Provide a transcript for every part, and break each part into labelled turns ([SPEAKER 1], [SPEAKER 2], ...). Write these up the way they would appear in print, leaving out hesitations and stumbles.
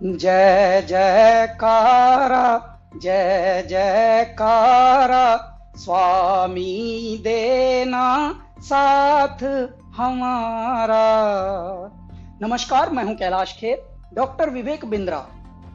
[SPEAKER 1] जय जयकारा, जय जयकारा, स्वामी देना साथ हमारा। नमस्कार, मैं हूं कैलाश खेर। डॉक्टर विवेक बिंद्रा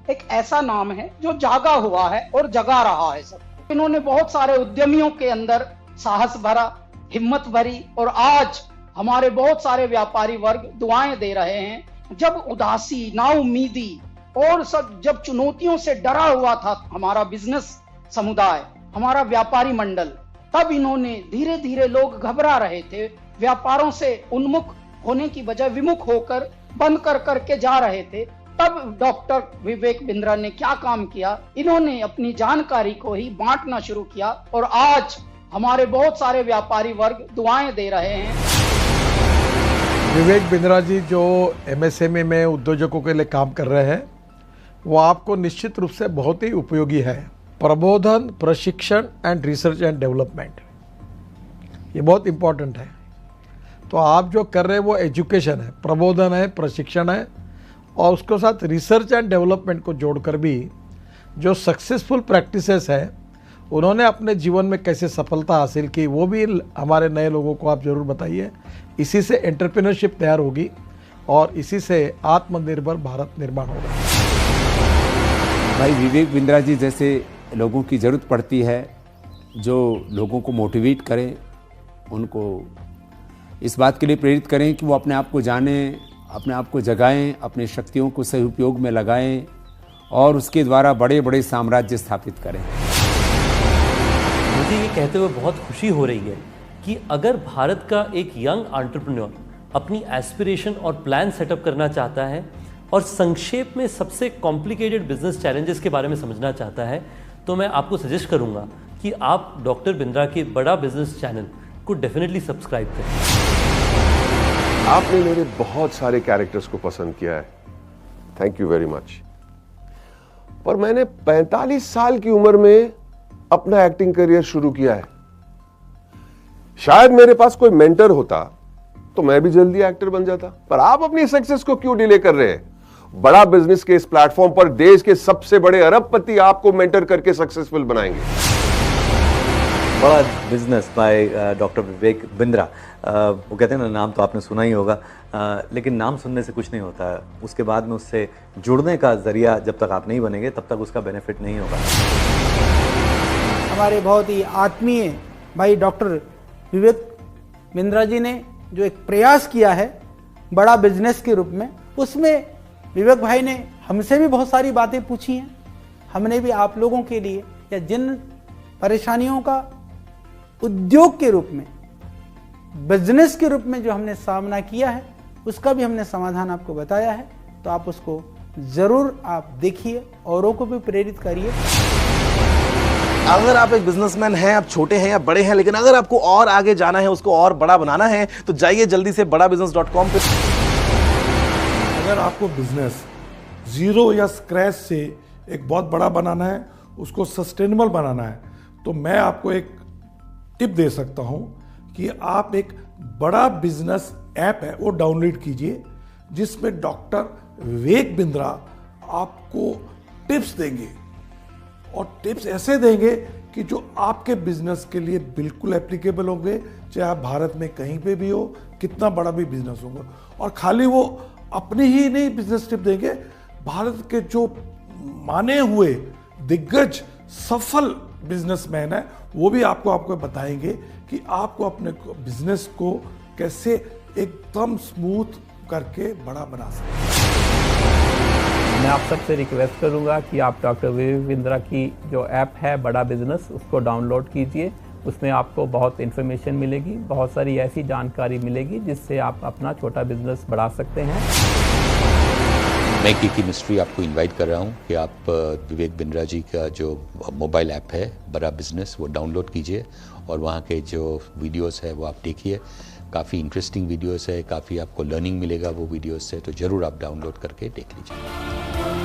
[SPEAKER 1] एक ऐसा नाम है जो जागा हुआ है और जगा रहा है सबको। इन्होंने बहुत सारे उद्यमियों के अंदर साहस भरा, हिम्मत भरी, और आज हमारे बहुत सारे व्यापारी वर्ग दुआएं दे रहे हैं। जब उदासी, नाउमीदी और सब जब चुनौतियों से डरा हुआ था हमारा बिजनेस समुदाय, हमारा व्यापारी मंडल, तब इन्होंने धीरे धीरे, लोग घबरा रहे थे, व्यापारों से उन्मुख होने की बजाय विमुख होकर बंद कर करके जा रहे थे, तब डॉक्टर विवेक बिंद्रा ने क्या काम किया, इन्होंने अपनी जानकारी को ही बांटना शुरू किया और आज हमारे बहुत सारे व्यापारी वर्ग दुआएं दे रहे हैं।
[SPEAKER 2] विवेक बिंद्रा जी जो एमएसएमई में उद्योजकों के लिए काम कर रहे हैं, वो आपको निश्चित रूप से बहुत ही उपयोगी है। प्रबोधन, प्रशिक्षण एंड रिसर्च एंड डेवलपमेंट, ये बहुत इम्पोर्टेंट है। तो आप जो कर रहे हैं वो एजुकेशन है, प्रबोधन है, प्रशिक्षण है, और उसके साथ रिसर्च एंड डेवलपमेंट को जोड़कर भी जो सक्सेसफुल प्रैक्टिसेस है, उन्होंने अपने जीवन में कैसे सफलता हासिल की, वो भी हमारे नए लोगों को आप ज़रूर बताइए। इसी से एंटरप्रेन्योरशिप तैयार होगी और इसी से आत्मनिर्भर भारत निर्माण होगा।
[SPEAKER 3] भाई विवेक बिंद्रा जी जैसे लोगों की ज़रूरत पड़ती है, जो लोगों को मोटिवेट करें, उनको इस बात के लिए प्रेरित करें कि वो अपने आप को जानें, अपने आप को जगाएं, अपनी शक्तियों को सही उपयोग में लगाएं और उसके द्वारा बड़े बड़े साम्राज्य स्थापित करें।
[SPEAKER 4] मुझे ये कहते हुए बहुत खुशी हो रही है कि अगर भारत का एक यंग एंटरप्रेन्योर अपनी एस्पिरेशन और प्लान सेटअप करना चाहता है और संक्षेप में सबसे कॉम्प्लिकेटेड बिजनेस चैलेंजेस के बारे में समझना चाहता है, तो मैं आपको सजेस्ट करूंगा कि आप डॉक्टर बिंद्रा के बड़ा बिजनेस चैनल को डेफिनेटली सब्सक्राइब करें।
[SPEAKER 5] आपने मेरे बहुत सारे कैरेक्टर्स को पसंद किया है, थैंक यू वेरी मच। पर मैंने 45 साल की उम्र में अपना एक्टिंग करियर शुरू किया है। शायद मेरे पास कोई मेंटर होता तो मैं भी जल्दी एक्टर बन जाता। पर आप अपनी सक्सेस को क्यों डिले कर रहे हैं? बड़ा बिजनेस के इस प्लेटफॉर्म पर देश के सबसे बड़े अरबपति आपको मेंटर करके सक्सेसफुल बनाएंगे।
[SPEAKER 6] बड़ा business by doctor Vivek Bindra. वो कहते हैं ना, नाम तो आपने सुना ही होगा, लेकिन नाम सुनने से कुछ नहीं होता है। उसके बाद में उससे जुड़ने का जरिया जब तक आप नहीं बनेंगे तब तक उसका बेनिफिट नहीं होगा।
[SPEAKER 7] हमारे बहुत ही आत्मीय भाई डॉक्टर विवेक बिंद्रा जी ने जो एक प्रयास किया है बड़ा बिजनेस के रूप में, उसमें विवेक भाई ने हमसे भी बहुत सारी बातें पूछी हैं। हमने भी आप लोगों के लिए, या जिन परेशानियों का उद्योग के रूप में, बिजनेस के रूप में जो हमने सामना किया है, उसका भी हमने समाधान आपको बताया है। तो आप उसको जरूर आप देखिए, औरों को भी प्रेरित करिए।
[SPEAKER 8] अगर आप एक बिजनेसमैन हैं, आप छोटे हैं या बड़े हैं, लेकिन अगर आपको और आगे जाना है, उसको और बड़ा बनाना है, तो जाइए जल्दी से badabusiness.com पे।
[SPEAKER 2] अगर आपको बिजनेस जीरो या स्क्रैच से एक बहुत बड़ा बनाना है, उसको सस्टेनेबल बनाना है, तो मैं आपको एक टिप दे सकता हूं कि आप एक बड़ा बिजनेस ऐप है वो डाउनलोड कीजिए, जिसमें डॉक्टर विवेक बिंद्रा आपको टिप्स देंगे, और टिप्स ऐसे देंगे कि जो आपके बिजनेस के लिए बिल्कुल एप्लीकेबल होंगे, चाहे आप भारत में कहीं पे भी हो, कितना बड़ा भी बिजनेस होगा। और खाली वो अपनी ही नहीं बिजनेस टिप देंगे, भारत के जो माने हुए दिग्गज सफल बिजनेसमैन है, वो भी आपको बताएंगे कि आपको अपने बिजनेस को कैसे एकदम स्मूथ करके बड़ा बना सकते हैं।
[SPEAKER 9] मैं आप सबसे रिक्वेस्ट करूंगा कि आप डॉक्टर विवेक बिंद्रा की जो ऐप है बड़ा बिजनेस, उसको डाउनलोड कीजिए। उसमें आपको बहुत इन्फॉर्मेशन मिलेगी, बहुत सारी ऐसी जानकारी मिलेगी जिससे आप अपना छोटा बिजनेस बढ़ा सकते हैं।
[SPEAKER 10] मैं की मिस्ट्री आपको इनवाइट कर रहा हूं कि आप विवेक बिंद्रा जी का जो मोबाइल ऐप है बड़ा बिजनेस, वो डाउनलोड कीजिए और वहाँ के जो वीडियोस है वो आप देखिए। काफ़ी इंटरेस्टिंग वीडियोस है, काफ़ी आपको लर्निंग मिलेगा वो वीडियोस से, तो ज़रूर आप डाउनलोड करके देख लीजिए।